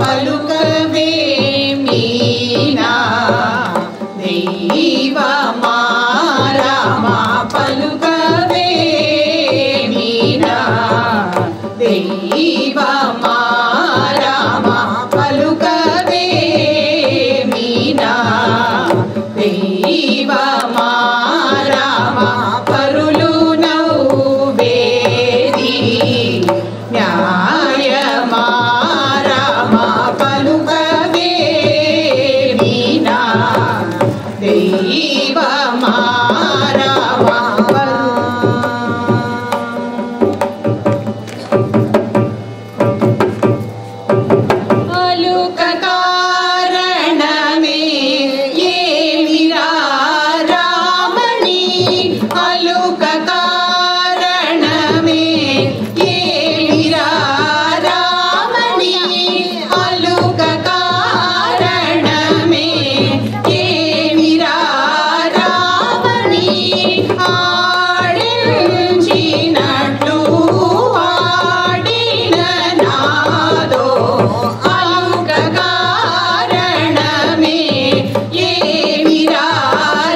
పలుకవే మీనా దైవమా రామా పలుకవే మీనా దైవమా రామా పలుకవే మీనా దైవమా రామా పరులు నవ్వేది న్యాయమా రామా పలుకవే మీనా దైవమా రామా అలుక కారణమే ఏమిరా రామణి అలుక కారణమే ఏమిరా రామణి అలుక కారణమే ఏమిరా రామణి ఆడించినట్లు ఆడిన నాదో అలుక కారణమే ఏమిరా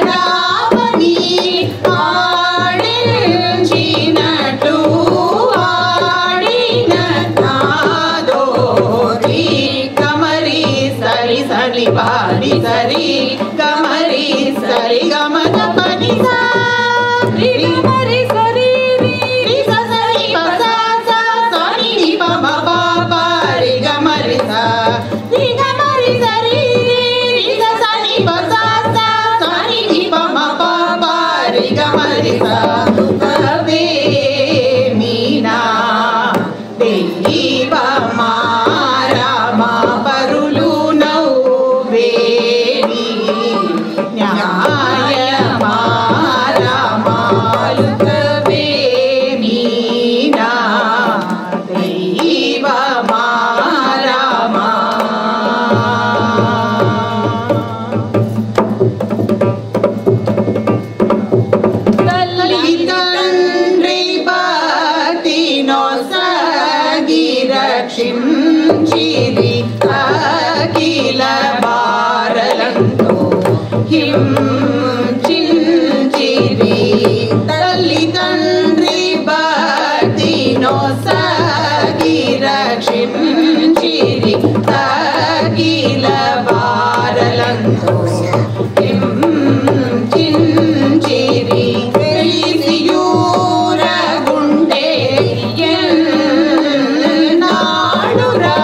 రామణి ఆడించినట్లు ఆడిన నాదో కమరి సరి సరి పాడి సరి కమరి సరి గమన పని సా కమరి సరి రి సరి పస సా సరి ని ప మ ప ప రి గమరి సా రి గమరి సరి రి సరి పస సా సరి ని ప మ ప ప రి గమరి సా కవే మీనా దైవమా రామా పరులు నవ్వేది న్యాయమా రామా పలుకవే మీనా దైవమా రామా తల్లి తండ్రి భక్తినో సాగి రక్షించిరి అఖిల భారలంతో హింసించిరి తల్లి తండ్రి భక్తినో సాగి రక్షించిరి అఖిల భారలంతో హింసించిరి తెలిసియూరగుండే ఎన్నాడురా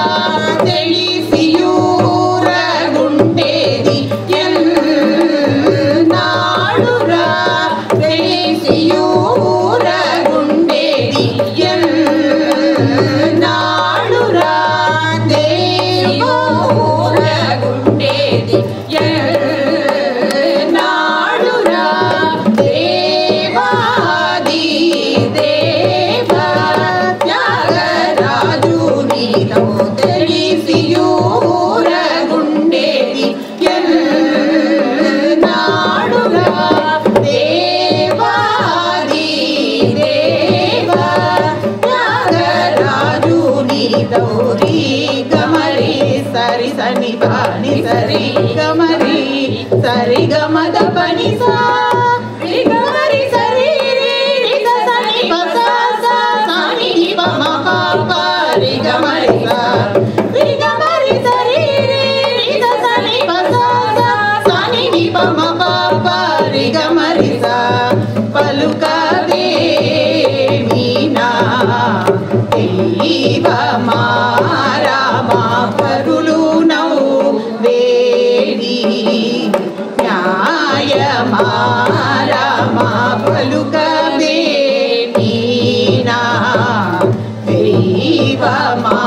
తెలిసియూరగుండేది ఎన్నాడురా తెలిసియూరగుండేది ఎన్నాడురా దేవురగుండేది ఎన్నాడురా దేవాది దేవ త్యాగరాజు నీలో తెలిసియూరగుండేది ఎన్నాడురా దేవాది దేవ త్యాగరాజు నీలో రీ గమరి సరి సని పాని సరి గమరి సరి గమద పని సా రి గమరి సరి రి సని పస సా సాని ని ప మ ప ప రి గమరి సా రి గమరి సరి రి సని పస సా సాని ని ప మ ప ప రి గమరి సా పలుకవే మీనా దైవమా రామా పరులు నవ్వేది న్యాయమా రామా పలుకవే మీనా దైవమా